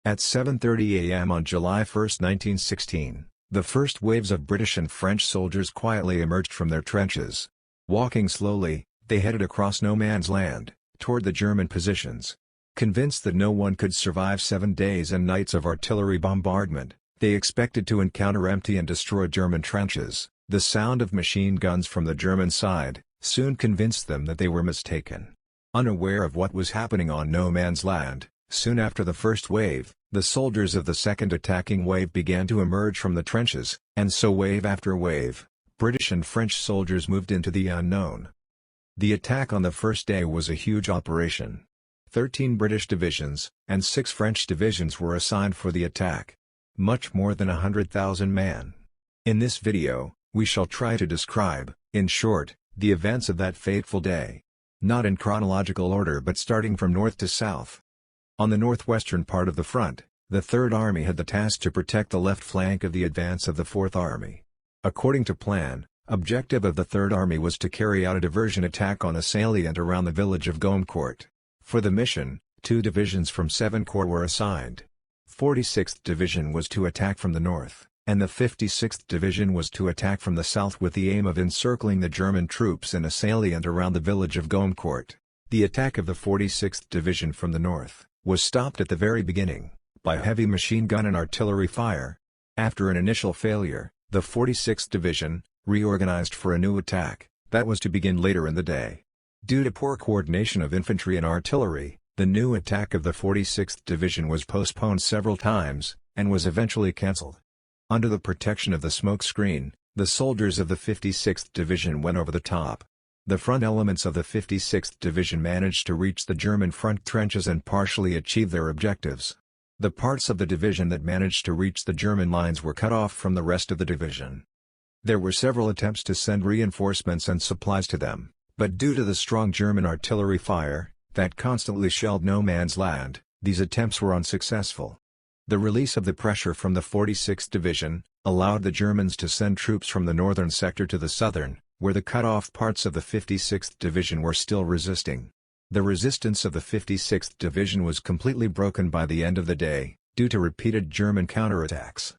At 7:30 a.m. on July 1, 1916, the first waves of British and French soldiers quietly emerged from their trenches. Walking slowly, they headed across no man's land, toward the German positions. Convinced that no one could survive 7 days and nights of artillery bombardment, they expected to encounter empty and destroyed German trenches. The sound of machine guns from the German side soon convinced them that they were mistaken. Unaware of what was happening on no man's land, soon after the first wave, the soldiers of the second attacking wave began to emerge from the trenches, and so wave after wave, British and French soldiers moved into the unknown. The attack on the first day was a huge operation. 13 British divisions, and 6 French divisions were assigned for the attack. Much more than 100,000 men. In this video, we shall try to describe, in short, the events of that fateful day. Not in chronological order but starting from north to south. On the northwestern part of the front, the Third Army had the task to protect the left flank of the advance of the Fourth Army. According to plan, objective of the Third Army was to carry out a diversion attack on a salient around the village of Gommecourt. For the mission, 2 divisions from 7 corps were assigned. 46th Division was to attack from the north, and the 56th Division was to attack from the south with the aim of encircling the German troops in a salient around the village of Gommecourt. The attack of the 46th Division from the north was stopped at the very beginning, by heavy machine gun and artillery fire. After an initial failure, the 46th Division reorganized for a new attack, that was to begin later in the day. Due to poor coordination of infantry and artillery, the new attack of the 46th Division was postponed several times, and was eventually cancelled. Under the protection of the smoke screen, the soldiers of the 56th Division went over the top. The front elements of the 56th Division managed to reach the German front trenches and partially achieve their objectives. The parts of the division that managed to reach the German lines were cut off from the rest of the division. There were several attempts to send reinforcements and supplies to them, but due to the strong German artillery fire, that constantly shelled no man's land, these attempts were unsuccessful. The release of the pressure from the 46th Division allowed the Germans to send troops from the northern sector to the southern, where the cut-off parts of the 56th Division were still resisting. The resistance of the 56th Division was completely broken by the end of the day, due to repeated German counterattacks.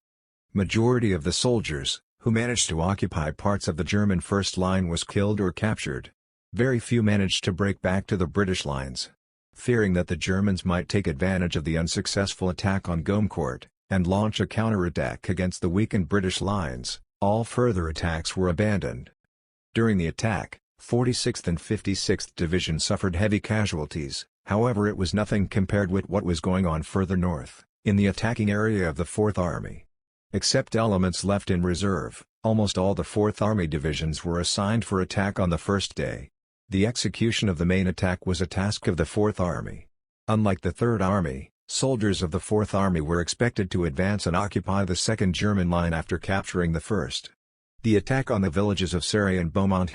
Majority of the soldiers, who managed to occupy parts of the German first line was killed or captured. Very few managed to break back to the British lines. Fearing that the Germans might take advantage of the unsuccessful attack on Gommecourt, and launch a counterattack against the weakened British lines, all further attacks were abandoned. During the attack, 46th and 56th Division suffered heavy casualties, however it was nothing compared with what was going on further north, in the attacking area of the Fourth Army. Except elements left in reserve, almost all the Fourth Army divisions were assigned for attack on the first day. The execution of the main attack was a task of the Fourth Army. Unlike the Third Army, soldiers of the Fourth Army were expected to advance and occupy the second German line after capturing the first. The attack on the villages of Serre and Beaumont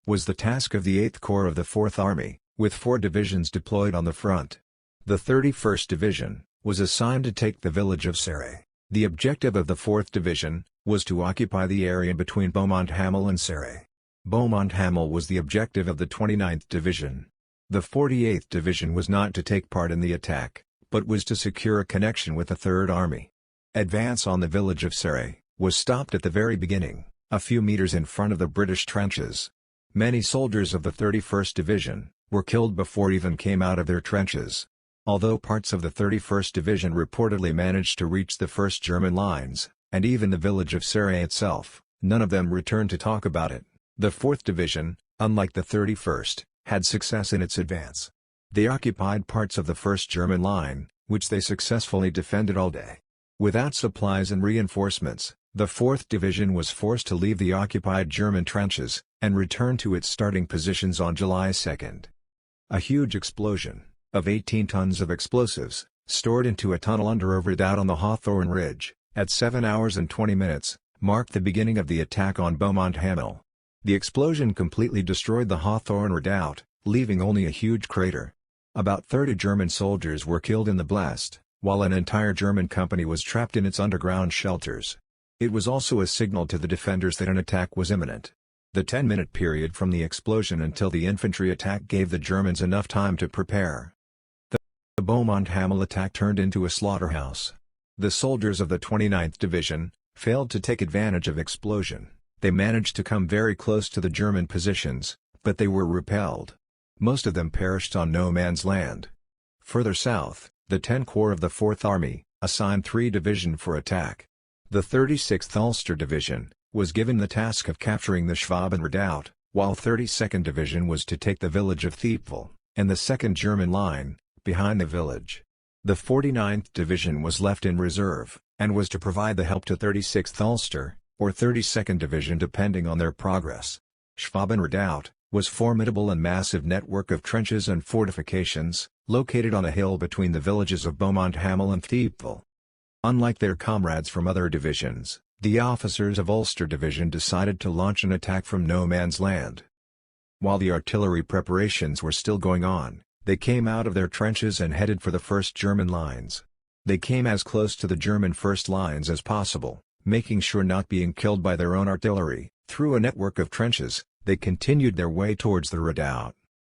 was the task of the 8th Corps of the Fourth Army, with 4 divisions deployed on the front. The 31st Division was assigned to take the village of Serre. The objective of the 4th Division was to occupy the area between Beaumont and Serre. Beaumont was the objective of the 29th Division. The 48th Division was not to take part in the attack, but was to secure a connection with the Third Army. Advance on the village of Serre was stopped at the very beginning, a few meters in front of the British trenches. Many soldiers of the 31st Division were killed before even came out of their trenches. Although parts of the 31st Division reportedly managed to reach the first German lines, and even the village of Serre itself, none of them returned to talk about it. The 4th Division, unlike the 31st, had success in its advance. They occupied parts of the first German line, which they successfully defended all day. Without supplies and reinforcements, the 4th Division was forced to leave the occupied German trenches, and return to its starting positions on July 2. A huge explosion, of 18 tons of explosives, stored into a tunnel under a redoubt on the Hawthorn Ridge, at 7 hours and 20 minutes, marked the beginning of the attack on Beaumont. The explosion completely destroyed the Hawthorn Redoubt, leaving only a huge crater. About 30 German soldiers were killed in the blast, while an entire German company was trapped in its underground shelters. It was also a signal to the defenders that an attack was imminent. The 10-minute period from the explosion until the infantry attack gave the Germans enough time to prepare. The Beaumont-Hamel attack turned into a slaughterhouse. The soldiers of the 29th Division failed to take advantage of explosion. They managed to come very close to the German positions, but they were repelled. Most of them perished on no man's land. Further south, the 10th Corps of the 4th Army assigned 3 divisions for attack. The 36th Ulster Division was given the task of capturing the Schwaben Redoubt, while 32nd Division was to take the village of Thiepval, and the 2nd German line, behind the village. The 49th Division was left in reserve, and was to provide the help to 36th Ulster, or 32nd Division depending on their progress. Schwaben Redoubt was formidable and massive network of trenches and fortifications, located on a hill between the villages of Beaumont-Hamel and Thiepval. Unlike their comrades from other divisions, the officers of Ulster Division decided to launch an attack from no man's land. While the artillery preparations were still going on, they came out of their trenches and headed for the first German lines. They came as close to the German first lines as possible, making sure not being killed by their own artillery. Through a network of trenches, they continued their way towards the redoubt.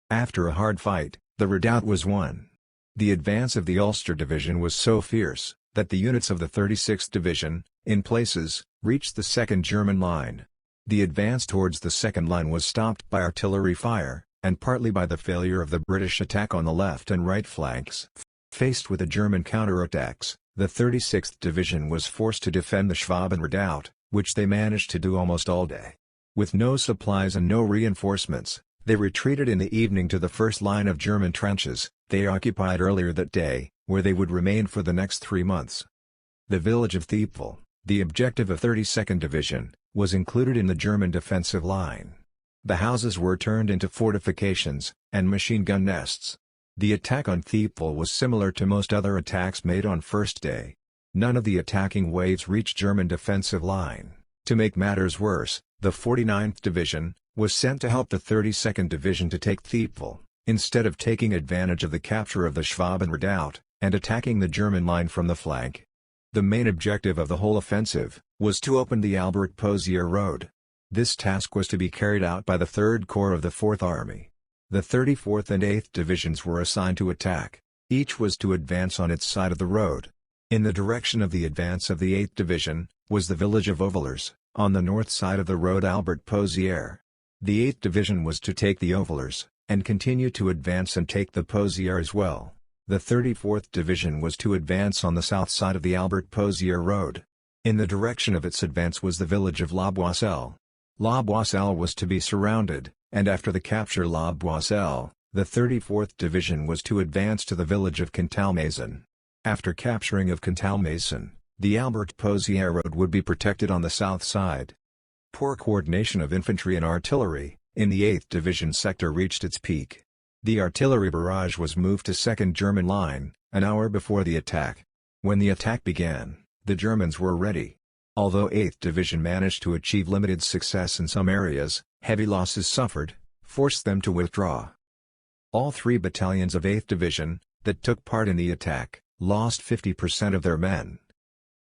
After a hard fight, the redoubt was won. The advance of the Ulster Division was so fierce, that the units of the 36th Division, in places, reached the 2nd German line. The advance towards the 2nd line was stopped by artillery fire, and partly by the failure of the British attack on the left and right flanks. Faced with the German counterattacks, the 36th Division was forced to defend the Schwaben Redoubt, which they managed to do almost all day. With no supplies and no reinforcements, they retreated in the evening to the first line of German trenches, they occupied earlier that day, where they would remain for the next 3 months. The village of Thiepval, the objective of 32nd Division, was included in the German defensive line. The houses were turned into fortifications, and machine gun nests. The attack on Thiepval was similar to most other attacks made on first day. None of the attacking waves reached German defensive line. To make matters worse, the 49th Division was sent to help the 32nd Division to take Thiepval, instead of taking advantage of the capture of the Schwaben Redoubt, and attacking the German line from the flank. The main objective of the whole offensive was to open the Albert-Pozières road. This task was to be carried out by the 3rd Corps of the 4th Army. The 34th and 8th Divisions were assigned to attack. Each was to advance on its side of the road. In the direction of the advance of the 8th Division, was the village of Ovalers, on the north side of the road Albert-Pozières. The 8th Division was to take the Ovalers, and continue to advance and take the Pozières as well. The 34th Division was to advance on the south side of the Albert-Pozières road. In the direction of its advance was the village of La Boisselle. La Boisselle was to be surrounded, and after the capture La Boisselle, the 34th Division was to advance to the village of Contalmaison. After capturing of Contalmaison, the Albert-Pozières road would be protected on the south side. Poor coordination of infantry and artillery, in the 8th Division sector reached its peak. The artillery barrage was moved to 2nd German line, an hour before the attack. When the attack began, the Germans were ready. Although 8th Division managed to achieve limited success in some areas, heavy losses suffered, forced them to withdraw. All 3 battalions of 8th Division, that took part in the attack, lost 50% of their men.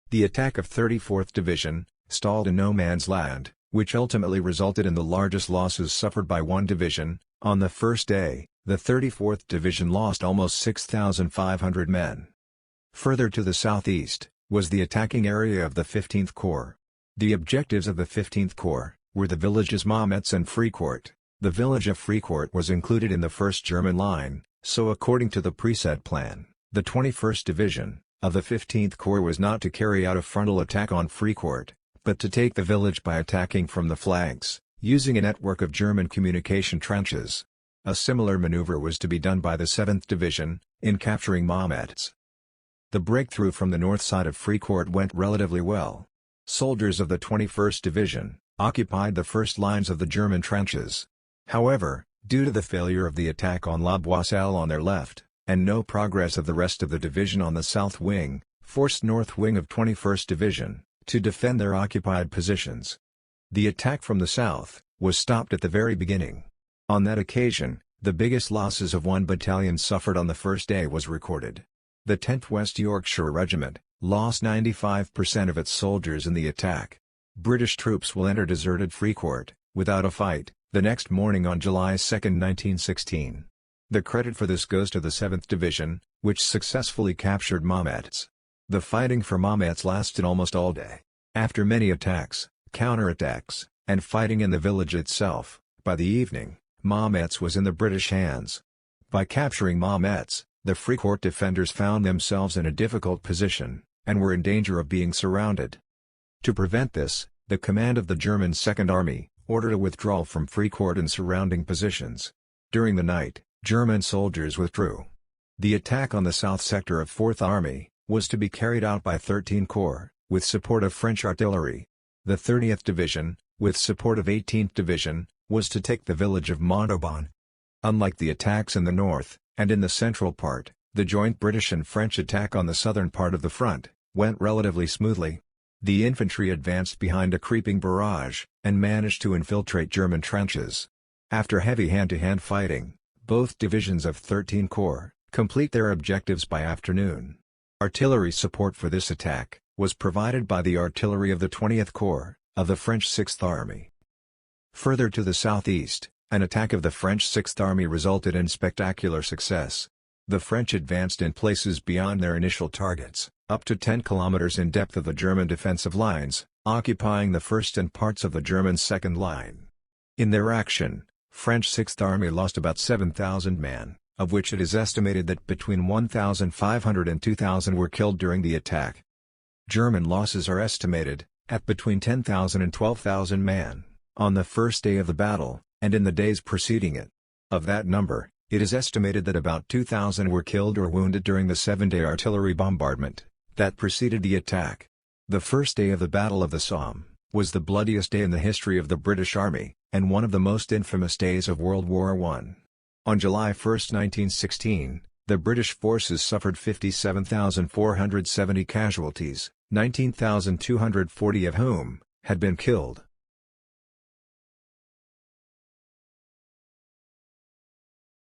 The attack of 34th Division, stalled in no man's land, which ultimately resulted in the largest losses suffered by one division. On the first day, the 34th Division lost almost 6,500 men. Further to the southeast, was the attacking area of the 15th Corps. The objectives of the 15th Corps were the villages Mametz and Fricourt. The village of Fricourt was included in the 1st German line, so according to the preset plan, the 21st Division of the 15th Corps was not to carry out a frontal attack on Fricourt, but to take the village by attacking from the flanks, using a network of German communication trenches. A similar maneuver was to be done by the 7th Division, in capturing Mametz. The breakthrough from the north side of Fricourt went relatively well. Soldiers of the 21st Division occupied the first lines of the German trenches. However, due to the failure of the attack on La Boisselle on their left, and no progress of the rest of the division on the south wing, forced north wing of 21st Division to defend their occupied positions. The attack from the south was stopped at the very beginning. On that occasion, the biggest losses of one battalion suffered on the first day was recorded. The 10th West Yorkshire Regiment lost 95% of its soldiers in the attack. British troops will enter deserted Fricourt, without a fight, the next morning on July 2, 1916. The credit for this goes to the 7th Division, which successfully captured Mametz. The fighting for Mametz lasted almost all day. After many attacks, counterattacks, and fighting in the village itself, by the evening, Mametz was in the British hands. By capturing Mametz, the Fricourt defenders found themselves in a difficult position, and were in danger of being surrounded. To prevent this, the command of the German Second Army ordered a withdrawal from Fricourt and surrounding positions. During the night, German soldiers withdrew. The attack on the south sector of 4th Army was to be carried out by 13 Corps, with support of French artillery. The 30th Division, with support of 18th Division, was to take the village of Montauban. Unlike the attacks in the north, and in the central part, the joint British and French attack on the southern part of the front went relatively smoothly. The infantry advanced behind a creeping barrage, and managed to infiltrate German trenches. After heavy hand-to-hand fighting, both divisions of 13 Corps complete their objectives by afternoon. Artillery support for this attack was provided by the artillery of the 20th Corps, of the French 6th Army. Further to the southeast, an attack of the French 6th Army resulted in spectacular success. The French advanced in places beyond their initial targets, up to 10 kilometers in depth of the German defensive lines, occupying the first and parts of the German second line. In their action, French 6th Army lost about 7,000 men, of which it is estimated that between 1,500 and 2,000 were killed during the attack. German losses are estimated at between 10,000 and 12,000 men on the first day of the battle, and in the days preceding it. Of that number, it is estimated that about 2,000 were killed or wounded during the 7-day artillery bombardment that preceded the attack. The first day of the Battle of the Somme was the bloodiest day in the history of the British Army, and one of the most infamous days of World War I. On July 1, 1916, the British forces suffered 57,470 casualties, 19,240 of whom had been killed.